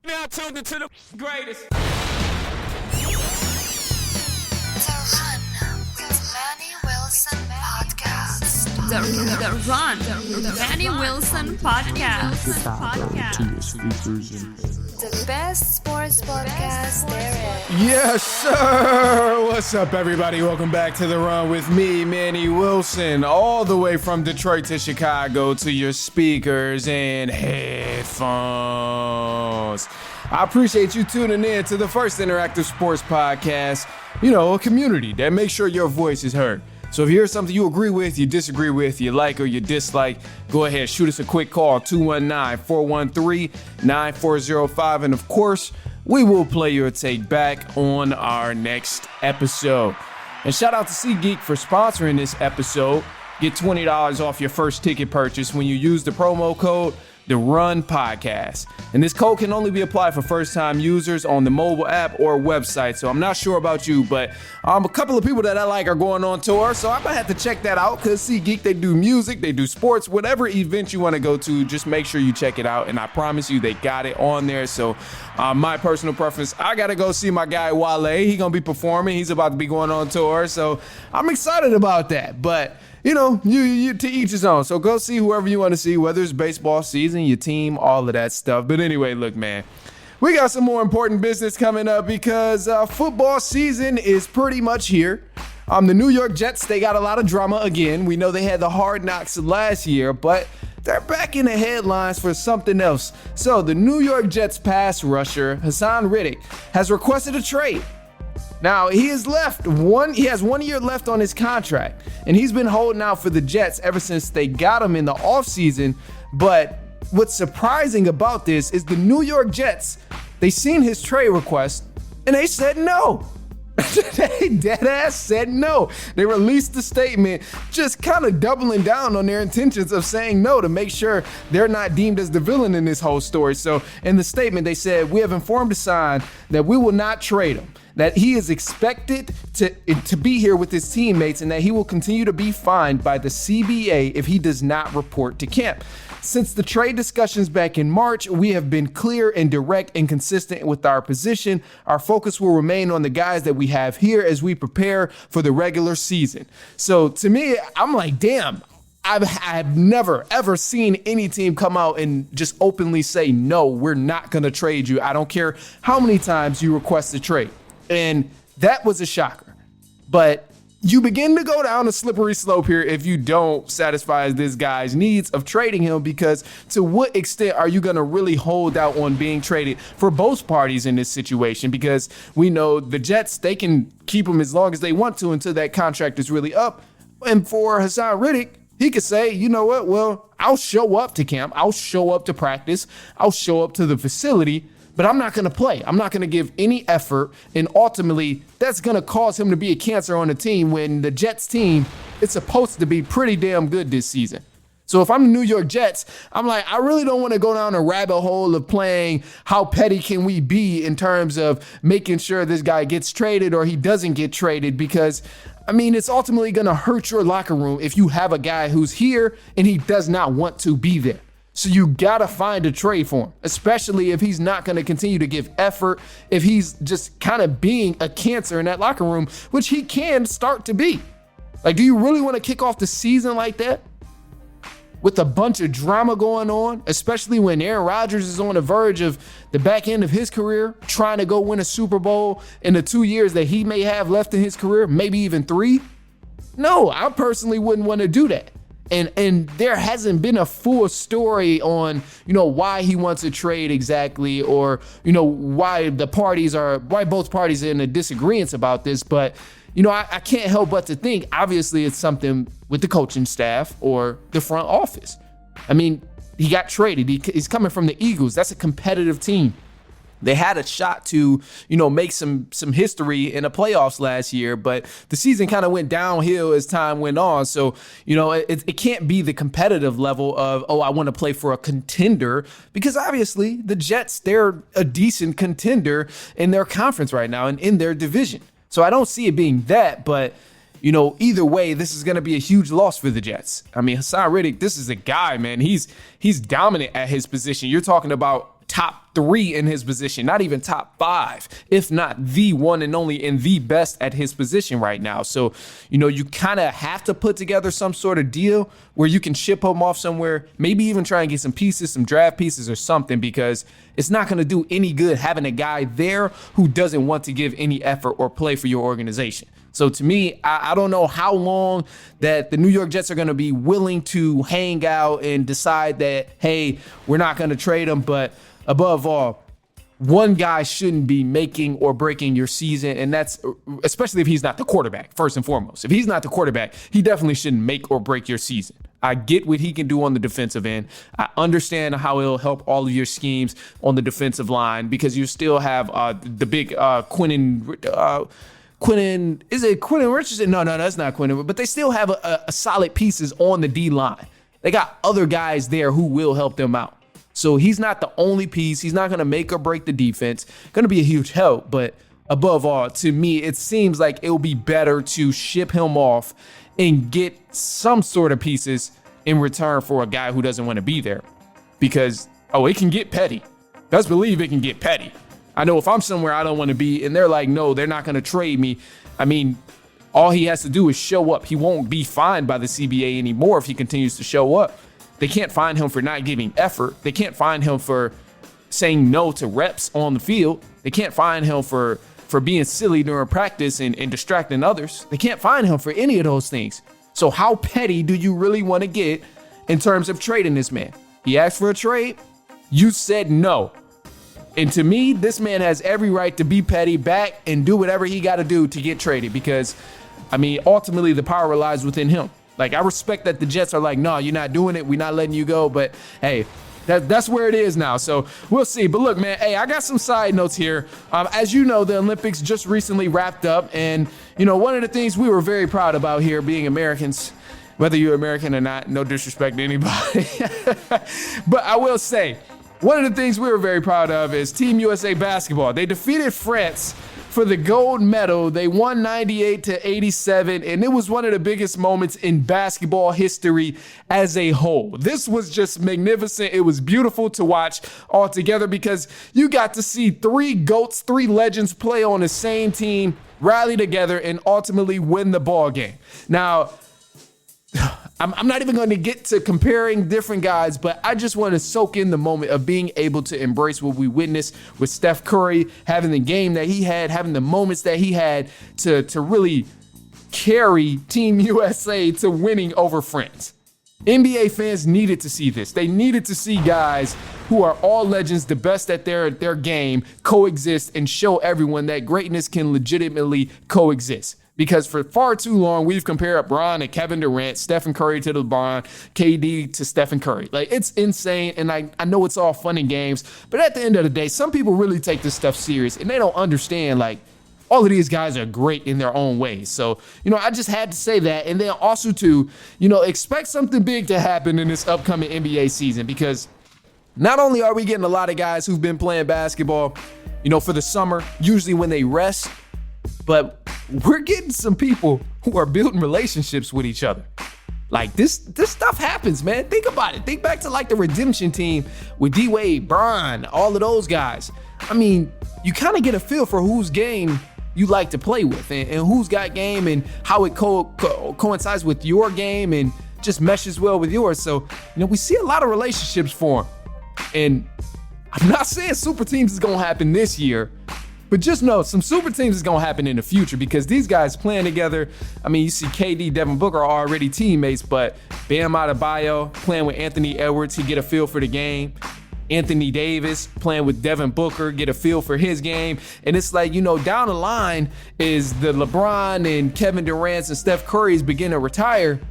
Now tuned into the greatest. The Run with Manny Wilson podcast. The Run, the Manny Wilson podcast. The best sports podcast there is. Yes, sir. What's up, everybody? Welcome back to The Run with me, Manny Wilson, all the way from Detroit to Chicago to your speakers and headphones. I appreciate you tuning in to the first interactive sports podcast, a community that makes sure your voice is heard. So if you hear something you agree with, you disagree with, you like or you dislike, go ahead, shoot us a quick call, 219-413-9405. And of course, we will play your take back on our next episode. And shout out to SeatGeek for sponsoring this episode. Get $20 off your first ticket purchase when you use the promo code The Run Podcast. And this code can only be applied for first-time users on the mobile app or website. So I'm not sure about you, but a couple of people that I like are going on tour. So I'm going to have to check that out because SeatGeek, they do music, they do sports, whatever event you want to go to, just make sure you check it out. And I promise you, they got it on there. So my personal preference, I got to go see my guy Wale. He's going to be performing. He's about to be going on tour. So I'm excited about that. But you to each his own. So go see whoever you want to see, whether it's baseball season, your team, all of that stuff. But anyway, look, man, we got some more important business coming up because football season is pretty much here. The New York Jets, they got a lot of drama again. We know they had the hard knocks last year, but they're back in the headlines for something else. So the New York Jets pass rusher, Haason Riddick, has requested a trade. Now, he has 1 year left on his contract, and he's been holding out for the Jets ever since they got him in the offseason. But what's surprising about this is the New York Jets, they seen his trade request, and they said no. They dead ass said no. They released the statement just kind of doubling down on their intentions of saying no to make sure they're not deemed as the villain in this whole story. So in the statement, they said, "We have informed Haason that we will not trade him, that he is expected to be here with his teammates, and that he will continue to be fined by the CBA if he does not report to camp. Since the trade discussions back in March, we have been clear and direct and consistent with our position. Our focus will remain on the guys that we have here as we prepare for the regular season." So to me, I'm like, damn, I've never, ever seen any team come out and just openly say, no, we're not going to trade you. I don't care how many times you request a trade. And that was a shocker. But you begin to go down a slippery slope here if you don't satisfy this guy's needs of trading him, because to what extent are you going to really hold out on being traded for both parties in this situation? Because we know the Jets, they can keep him as long as they want to until that contract is really up. And for Haason Riddick, he could say, you know what, well, I'll show up to camp, I'll show up to practice, I'll show up to the facility, but I'm not going to play. I'm not going to give any effort. And ultimately, that's going to cause him to be a cancer on the team when the Jets team is supposed to be pretty damn good this season. So if I'm the New York Jets, I'm like, I really don't want to go down a rabbit hole of playing how petty can we be in terms of making sure this guy gets traded or he doesn't get traded, because it's ultimately going to hurt your locker room if you have a guy who's here and he does not want to be there. So you gotta find a trade for him, especially if he's not gonna continue to give effort, if he's just kind of being a cancer in that locker room, which he can start to be. Like, do you really want to kick off the season like that? With a bunch of drama going on, especially when Aaron Rodgers is on the verge of the back end of his career, trying to go win a Super Bowl in the 2 years that he may have left in his career, maybe even 3? No, I personally wouldn't want to do that. And there hasn't been a full story on, why he wants a trade exactly, or, why both parties are in a disagreement about this. But, I can't help but to think, obviously, it's something with the coaching staff or the front office. He got traded. He's coming from the Eagles. That's a competitive team. They had a shot to, make some history in the playoffs last year, but the season kind of went downhill as time went on. So, it can't be the competitive level of, I want to play for a contender, because obviously the Jets, they're a decent contender in their conference right now and in their division. So I don't see it being that, but either way, this is going to be a huge loss for the Jets. Haason Riddick, this is a guy, man. He's dominant at his position. You're talking about top 3 in his position, not even top 5, if not the one and only and the best at his position right now. So, you kind of have to put together some sort of deal where you can ship him off somewhere, maybe even try and get some pieces, some draft pieces or something, because it's not going to do any good having a guy there who doesn't want to give any effort or play for your organization. So to me, I don't know how long that the New York Jets are going to be willing to hang out and decide that, hey, we're not going to trade him. But above all, one guy shouldn't be making or breaking your season. And that's especially if he's not the quarterback, first and foremost. If he's not the quarterback, he definitely shouldn't make or break your season. I get what he can do on the defensive end. I understand how it'll help all of your schemes on the defensive line because you still have the big is it Quentin Richardson? No, that's not Quentin. But they still have a solid pieces on the D-line. They got other guys there who will help them out. So he's not the only piece. He's not going to make or break the defense. Going to be a huge help. But above all, to me, it seems like it'll be better to ship him off and get some sort of pieces in return for a guy who doesn't want to be there. Because, it can get petty. Best believe it can get petty. I know if I'm somewhere I don't want to be and they're like, no, they're not going to trade me. I mean, all he has to do is show up. He won't be fined by the CBA anymore if he continues to show up. They can't fine him for not giving effort. They can't fine him for saying no to reps on the field. They can't fine him for being silly during practice and distracting others. They can't fine him for any of those things. So how petty do you really want to get in terms of trading this man? He asked for a trade. You said no. And to me, this man has every right to be petty back and do whatever he got to do to get traded because, ultimately the power lies within him. Like, I respect that the Jets are like, no, you're not doing it. We're not letting you go. But, hey, that's where it is now. So we'll see. But look, man, hey, I got some side notes here. As you know, the Olympics just recently wrapped up. And, one of the things we were very proud about here being Americans, whether you're American or not, no disrespect to anybody. But I will say, one of the things we were very proud of is Team USA basketball. They defeated France for the gold medal. They won 98-87, and it was one of the biggest moments in basketball history as a whole. This was just magnificent. It was beautiful to watch all together because you got to see 3 GOATs, 3 legends play on the same team, rally together, and ultimately win the ball game. Now, I'm not even going to get to comparing different guys, but I just want to soak in the moment of being able to embrace what we witnessed with Steph Curry, having the game that he had, having the moments that he had to really carry Team USA to winning over France. NBA fans needed to see this. They needed to see guys who are all legends, the best at their game, coexist and show everyone that greatness can legitimately coexist. Because for far too long, we've compared LeBron to Kevin Durant, Stephen Curry to LeBron, KD to Stephen Curry. Like, it's insane, and I know it's all fun and games, but at the end of the day, some people really take this stuff serious, and they don't understand, like, all of these guys are great in their own ways. So, I just had to say that. And then also, too, expect something big to happen in this upcoming NBA season because not only are we getting a lot of guys who've been playing basketball, for the summer, usually when they rest, but we're getting some people who are building relationships with each other. Like, this stuff happens, man. Think about it. Think back to, like, the redemption team with D-Wade, Bron, all of those guys. You kind of get a feel for whose game you like to play with and who's got game and how it coincides with your game and just meshes well with yours. So, we see a lot of relationships form. And I'm not saying super teams is going to happen this year, but just know some super teams is going to happen in the future because these guys playing together. You see KD, Devin Booker are already teammates, but Bam Adebayo playing with Anthony Edwards, he get a feel for the game. Anthony Davis playing with Devin Booker, get a feel for his game. And it's like, down the line is the LeBron and Kevin Durant and Steph Curry's begin to retire.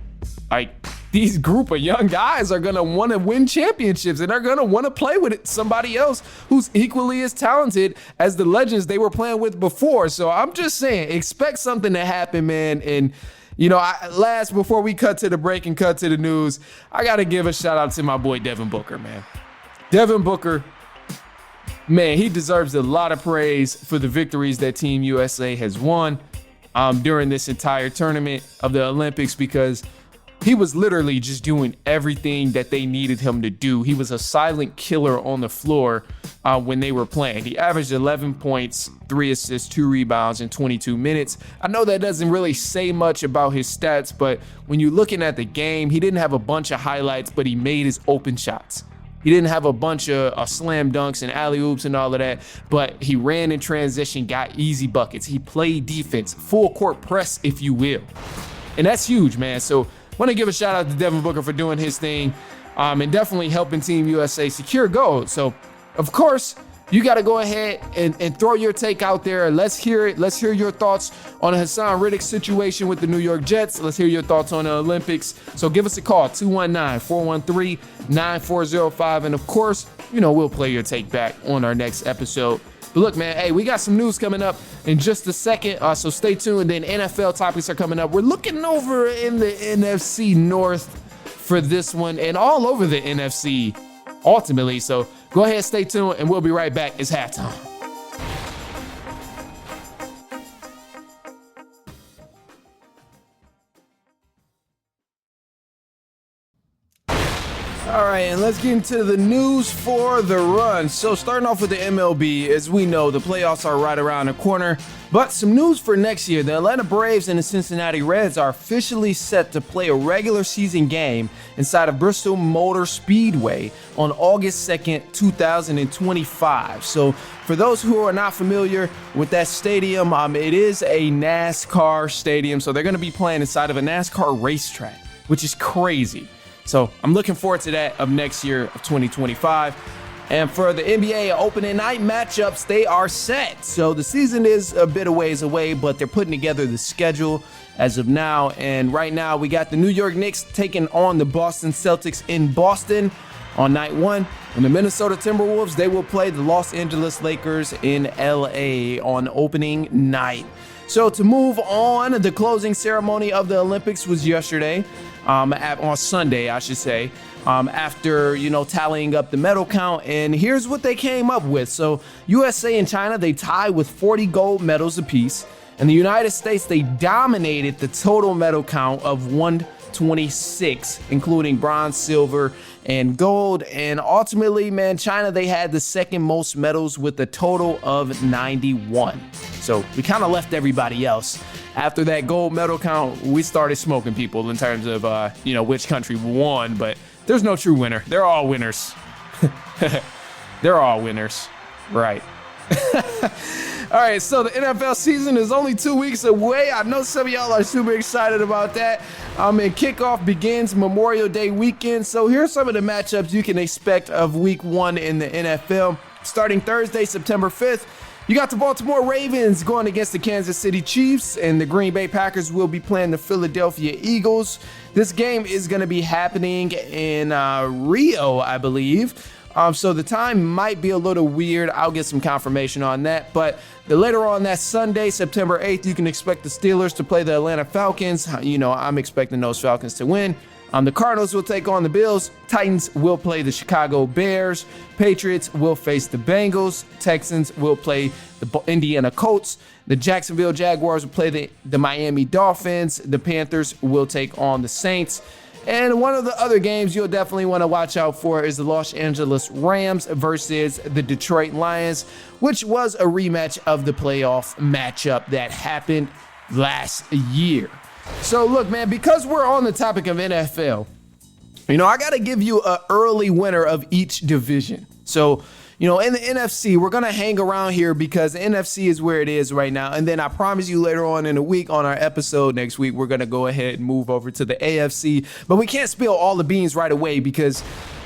Like, these group of young guys are going to want to win championships and are going to want to play with somebody else who's equally as talented as the legends they were playing with before. So I'm just saying, expect something to happen, man. And, before we cut to the break and cut to the news, I got to give a shout out to my boy Devin Booker, man. Devin Booker, man, he deserves a lot of praise for the victories that Team USA has won during this entire tournament of the Olympics because he was literally just doing everything that they needed him to do. He was a silent killer on the floor when they were playing. He averaged 11 points, 3 assists, 2 rebounds in 22 minutes. I know that doesn't really say much about his stats, but when you're looking at the game, he didn't have a bunch of highlights, but he made his open shots. He didn't have a bunch of slam dunks and alley-oops and all of that, but he ran in transition, got easy buckets. He played defense, full court press, if you will. And that's huge, man. So want to give a shout out to Devin Booker for doing his thing and definitely helping Team USA secure gold. So, of course, you got to go ahead and throw your take out there. Let's hear it. Let's hear your thoughts on the Haason Riddick situation with the New York Jets. Let's hear your thoughts on the Olympics. So give us a call, 219-413-9405. And, of course, we'll play your take back on our next episode. But look, man, hey, we got some news coming up in just a second, so stay tuned. Then NFL topics are coming up. We're looking over in the NFC North for this one and all over the NFC ultimately. So go ahead, stay tuned, and we'll be right back. It's halftime. All right, and let's get into the news for the run. So starting off with the MLB, as we know, the playoffs are right around the corner. But some news for next year. The Atlanta Braves and the Cincinnati Reds are officially set to play a regular season game inside of Bristol Motor Speedway on August 2nd, 2025. So for those who are not familiar with that stadium, it is a NASCAR stadium. So they're going to be playing inside of a NASCAR racetrack, which is crazy. So I'm looking forward to that of next year of 2025. And for the NBA opening night matchups, they are set. So the season is a bit of ways away, but they're putting together the schedule as of now. And right now we got the New York Knicks taking on the Boston Celtics in Boston on night 1. And the Minnesota Timberwolves, they will play the Los Angeles Lakers in LA on opening night. So to move on, the closing ceremony of the Olympics was yesterday, on Sunday, I should say, after, tallying up the medal count. And here's what they came up with. So USA and China, they tied with 40 gold medals apiece. And the United States, they dominated the total medal count of 126, including bronze, silver, and gold. And ultimately, man, China, they had the second most medals with a total of 91. So we kind of left everybody else. After that gold medal count, we started smoking people in terms of, which country won. But there's no true winner. They're all winners. They're all winners. Right. All right, so the NFL season is only 2 weeks away. I know some of y'all are super excited about that. And kickoff begins Memorial Day weekend. So here's some of the matchups you can expect of week 1 in the NFL. Starting Thursday, September 5th, you got the Baltimore Ravens going against the Kansas City Chiefs, and the Green Bay Packers will be playing the Philadelphia Eagles. This game is going to be happening in Rio, I believe. So the time might be a little weird. I'll get some confirmation on that. But later on that Sunday, September 8th, you can expect the Steelers to play the Atlanta Falcons. I'm expecting those Falcons to win. The Cardinals will take on the Bills. Titans will play the Chicago Bears. Patriots will face the Bengals. Texans will play the Indiana Colts. The Jacksonville Jaguars will play the Miami Dolphins. The Panthers will take on the Saints. And one of the other games you'll definitely want to watch out for is the Los Angeles Rams versus the Detroit Lions, which was a rematch of the playoff matchup that happened last year. So look, man, because we're on the topic of NFL, I got to give you an early winner of each division. So, in the NFC, we're going to hang around here because the NFC is where it is right now. And then I promise you later on in the week on our episode next week, we're going to go ahead and move over to the AFC. But we can't spill all the beans right away because,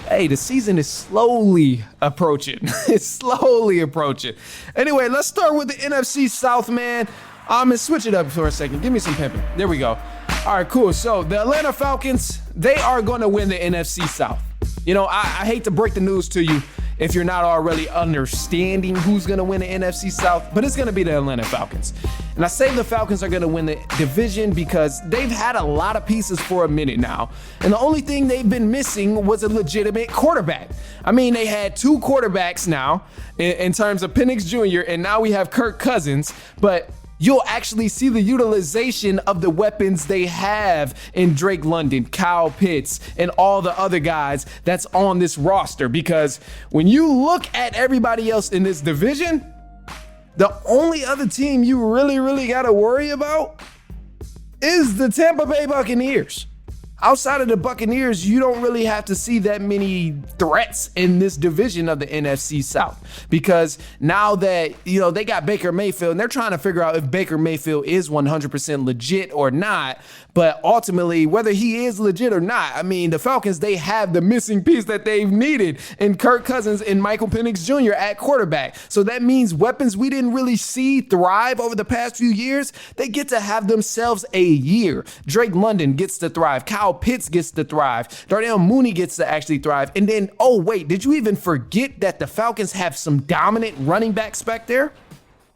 hey, the season is slowly approaching. It's slowly approaching. Anyway, let's start with the NFC South, man. I'm going to switch it up for a second. Give me some pimping. There we go. All right, cool. So the Atlanta Falcons, they are going to win the NFC South. I hate to break the news to you if you're not already understanding who's going to win the NFC South, but it's going to be the Atlanta Falcons. And I say the Falcons are going to win the division because they've had a lot of pieces for a minute now. And the only thing they've been missing was a legitimate quarterback. I mean, they had 2 quarterbacks now in terms of Penix Jr., and now we have Kirk Cousins, but you'll actually see the utilization of the weapons they have in Drake London, Kyle Pitts, and all the other guys that's on this roster. Because when you look at everybody else in this division, the only other team you really got to worry about is the Tampa Bay Buccaneers. Outside of the Buccaneers, you don't really have to see that many threats in this division of the NFC South, because now that, they got Baker Mayfield and they're trying to figure out if Baker Mayfield is 100% legit or not. But ultimately, whether he is legit or not, the Falcons, they have the missing piece that they've needed in Kirk Cousins and Michael Penix Jr. at quarterback. So that means weapons we didn't really see thrive over the past few years, they get to have themselves a year. Drake London gets to thrive. Kyle Pitts gets to thrive. Darnell Mooney gets to actually thrive. And then, oh wait, did you even forget that the Falcons have some dominant running backs back there?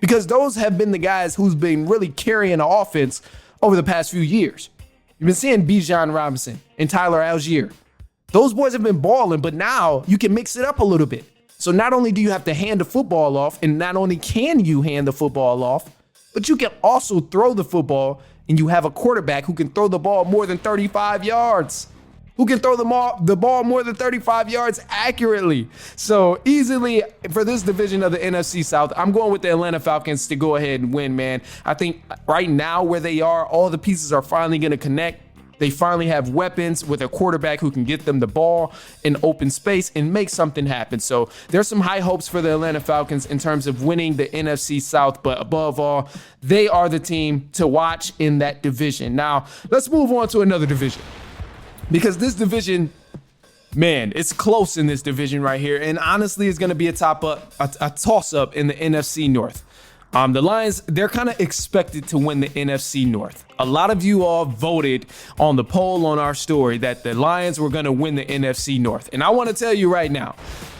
Because those have been the guys who's been really carrying the offense over the past few years. You've been seeing Bijan Robinson and Tyler Algier. Those boys have been balling, but now you can mix it up a little bit. So not only do you have to hand the football off, and not only can you hand the football off, but you can also throw the football, and you have a quarterback who can throw the ball more than 35 yards. Who can throw the ball more than 35 yards accurately. So easily for this division of the NFC South, I'm going with the Atlanta Falcons to go ahead and win, man. I think right now where they are, all the pieces are finally going to connect. They finally have weapons with a quarterback who can get them the ball in open space and make something happen. So there's some high hopes for the Atlanta Falcons in terms of winning the NFC South. But above all, they are the team to watch in that division. Now, let's move on to another division. Because this division, man, it's close in this division right here. And honestly, it's going to be a toss-up in the NFC North. The Lions, they're kind of expected to win the NFC North. A lot of you all voted on the poll on our story that the Lions were going to win the NFC North. And I want to tell you right now,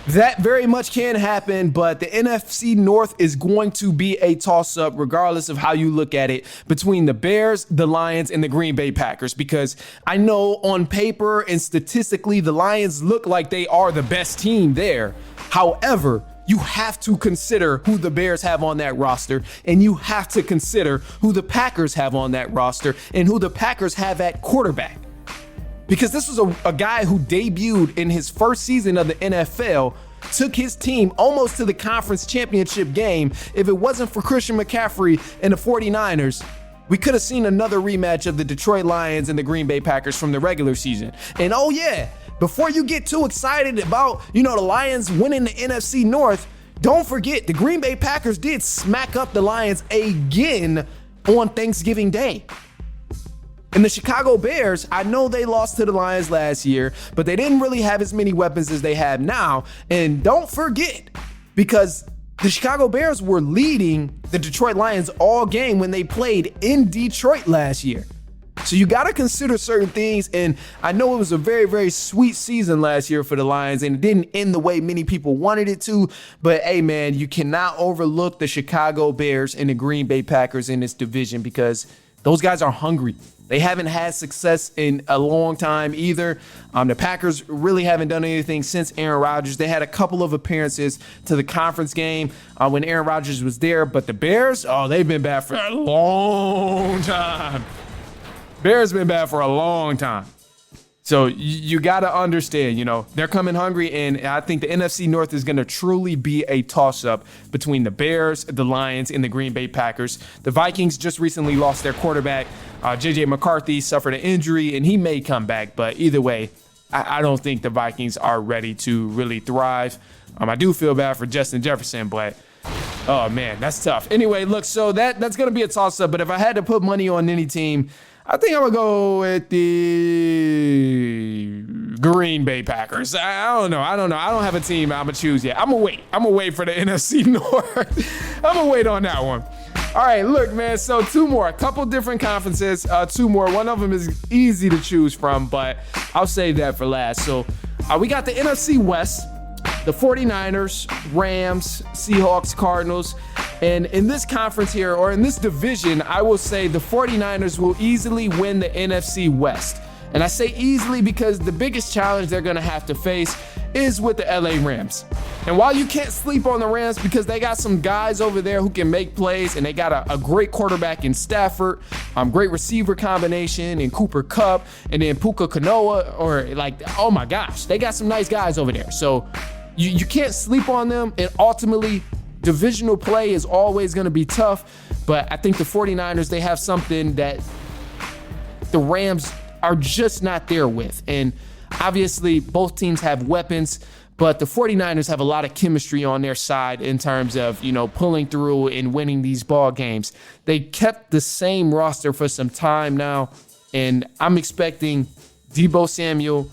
that very much can happen, but the NFC North is going to be a toss-up regardless of how you look at it between the Bears, the Lions, and the Green Bay Packers, because I know on paper and statistically the Lions look like they are the best team there. However, you have to consider who the Bears have on that roster, and you have to consider who the Packers have on that roster and who the Packers have at quarterback. Because this was a guy who debuted in his first season of the NFL, took his team almost to the conference championship game. If it wasn't for Christian McCaffrey and the 49ers, we could have seen another rematch of the Detroit Lions and the Green Bay Packers from the regular season. And oh yeah, before you get too excited about, the Lions winning the NFC North, don't forget the Green Bay Packers did smack up the Lions again on Thanksgiving Day. And the Chicago Bears, I know they lost to the Lions last year, but they didn't really have as many weapons as they have now. And don't forget, because the Chicago Bears were leading the Detroit Lions all game when they played in Detroit last year. So you got to consider certain things. And I know it was a very sweet season last year for the Lions, and it didn't end the way many people wanted it to. But hey, man, you cannot overlook the Chicago Bears and the Green Bay Packers in this division, because those guys are hungry. They haven't had success in a long time either. The Packers really haven't done anything since Aaron Rodgers. They had a couple of appearances to the conference game when Aaron Rodgers was there. But the Bears, they've been bad for a long time. Bears been bad for a long time. So you got to understand, they're coming hungry, and I think the NFC North is going to truly be a toss-up between the Bears, the Lions, and the Green Bay Packers. The Vikings just recently lost their quarterback. J.J. McCarthy suffered an injury, and he may come back, but either way, I don't think the Vikings are ready to really thrive. I do feel bad for Justin Jefferson, but oh, man, that's tough. Anyway, look, so that's going to be a toss-up, but if I had to put money on any team, I think I'm going to go with the Green Bay Packers. I don't know. I don't have a team I'm going to choose yet. I'm going to wait for the NFC North. I'm going to wait on that one. All right, look, man. So two more. A couple different conferences. Two more. One of them is easy to choose from, but I'll save that for last. So we got the NFC West. The 49ers, Rams, Seahawks, Cardinals. And in this conference here, or in this division, I will say the 49ers will easily win the NFC West. And I say easily because the biggest challenge they're going to have to face is with the LA Rams. And while you can't sleep on the Rams because they got some guys over there who can make plays, and they got a great quarterback in Stafford, great receiver combination in Cooper Kupp, and then Puka Kanoa, oh my gosh, they got some nice guys over there. So you can't sleep on them, and ultimately divisional play is always going to be tough. But I think the 49ers, they have something that the Rams are just not there with. And obviously both teams have weapons, but the 49ers have a lot of chemistry on their side in terms of, pulling through and winning these ball games. They kept the same roster for some time now, and I'm expecting Deebo Samuel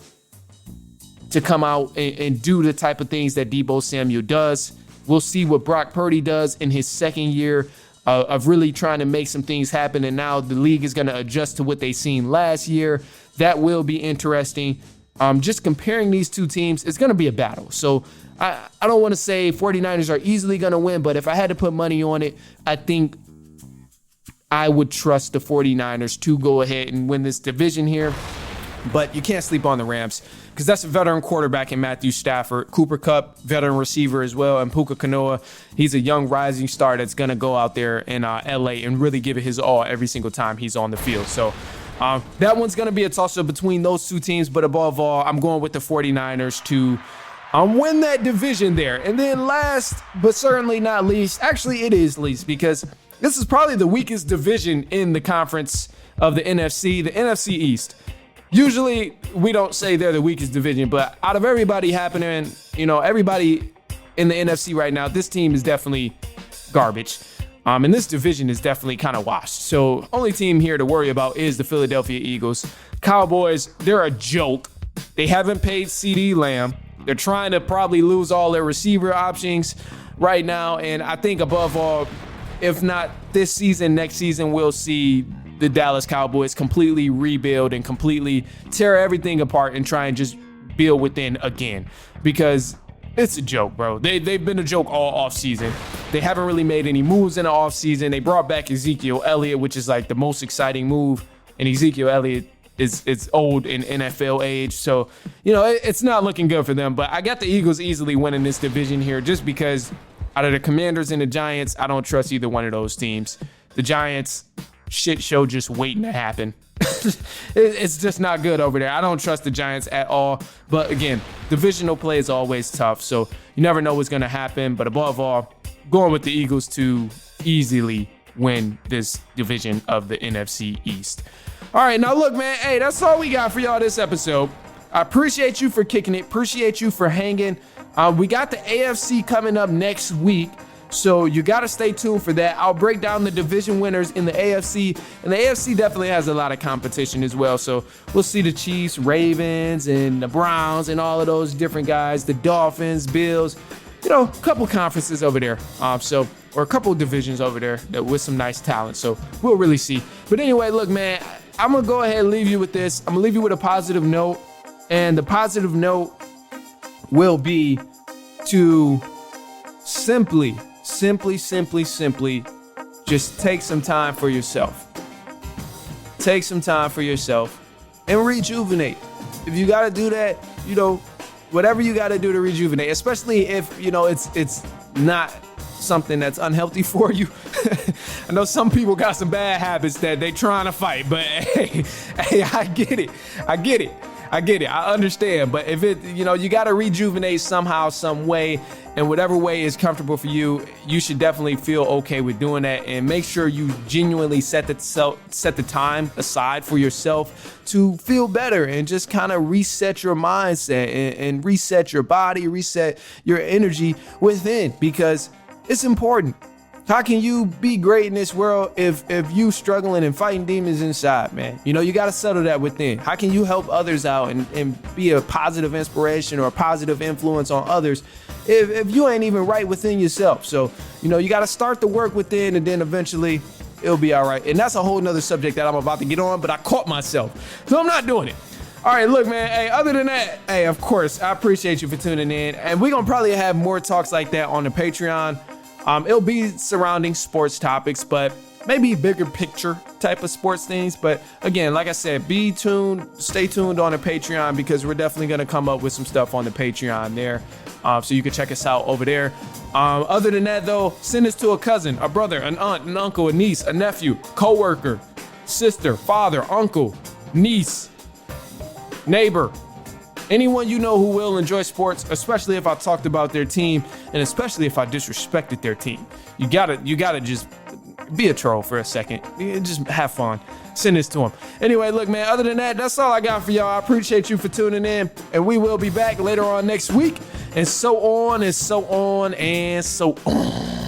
to come out and do the type of things that Deebo Samuel does. We'll see what Brock Purdy does in his second year of really trying to make some things happen, and now the league is going to adjust to what they seen last year. That will be interesting. Just comparing these two teams, it's going to be a battle. So I don't want to say 49ers are easily going to win, but if I had to put money on it, I think I would trust the 49ers to go ahead and win this division here. But you can't sleep on the Rams because that's a veteran quarterback in Matthew Stafford. Cooper Kupp, veteran receiver as well, and Puka Kanoa. He's a young rising star that's going to go out there in LA and really give it his all every single time he's on the field. So that one's going to be a toss-up between those two teams, but above all, I'm going with the 49ers to win that division there. And then last, but certainly not least, actually it is least, because this is probably the weakest division in the conference of the NFC, the NFC East. Usually we don't say they're the weakest division, but out of everybody happening, everybody in the NFC right now, this team is definitely garbage. And this division is definitely kind of washed. So only team here to worry about is the Philadelphia Eagles. Cowboys, they're a joke. They haven't paid CeeDee Lamb. They're trying to probably lose all their receiver options right now. And I think above all, if not this season, next season, we'll see the Dallas Cowboys completely rebuild and completely tear everything apart and try and just build within again. Because it's a joke, bro. They've been a joke all offseason. They haven't really made any moves in the offseason. They brought back Ezekiel Elliott, which is like the most exciting move. And Ezekiel Elliott is old in NFL age. So, it's not looking good for them. But I got the Eagles easily winning this division here just because out of the Commanders and the Giants, I don't trust either one of those teams. The Giants, shit show just waiting to happen. It's just not good over there. I don't trust the Giants at all. But again, divisional play is always tough, so you never know what's going to happen. But above all, going with the Eagles to easily win this division of the NFC East. All right, now look, man. Hey, that's all we got for y'all this episode. I appreciate you for kicking it. Appreciate you for hanging. We got the AFC coming up next week. So you got to stay tuned for that. I'll break down the division winners in the AFC, and the AFC definitely has a lot of competition as well. So we'll see the Chiefs, Ravens, and the Browns, and all of those different guys, the Dolphins, Bills, a couple conferences over there. Or a couple divisions over there with some nice talent. So we'll really see. But anyway, look, man, I'm going to go ahead and leave you with this. I'm going to leave you with a positive note, and the positive note will be to simply just take some time for yourself. Take some time for yourself and rejuvenate. If you got to do that, whatever you got to do to rejuvenate, especially if, it's not something that's unhealthy for you. I know some people got some bad habits that they trying to fight, but hey, I get it. I understand. But if it, you got to rejuvenate somehow, some way, and whatever way is comfortable for you, you should definitely feel okay with doing that, and make sure you genuinely set the time aside for yourself to feel better and just kind of reset your mindset and reset your body, reset your energy within, because it's important. How can you be great in this world if you struggling and fighting demons inside, man? You got to settle that within. How can you help others out and be a positive inspiration or a positive influence on others if you ain't even right within yourself? So, you got to start the work within, and then eventually it'll be all right. And that's a whole nother subject that I'm about to get on, but I caught myself, so I'm not doing it. All right, look, man, hey, other than that, hey, of course, I appreciate you for tuning in. And we're going to probably have more talks like that on the Patreon. It'll be surrounding sports topics, but maybe bigger picture type of sports things. But again, like I said, stay tuned on the Patreon, because we're definitely going to come up with some stuff on the Patreon there. So you can check us out over there. Other than that, though, send this to a cousin, a brother, an aunt, an uncle, a niece, a nephew, coworker, sister, father, uncle, niece, neighbor, anyone you know who will enjoy sports, especially if I talked about their team, and especially if I disrespected their team. You gotta just be a troll for a second. Just have fun. Send this to them. Anyway, look, man, other than that, that's all I got for y'all. I appreciate you for tuning in, and we will be back later on next week, and so on and so on and so on.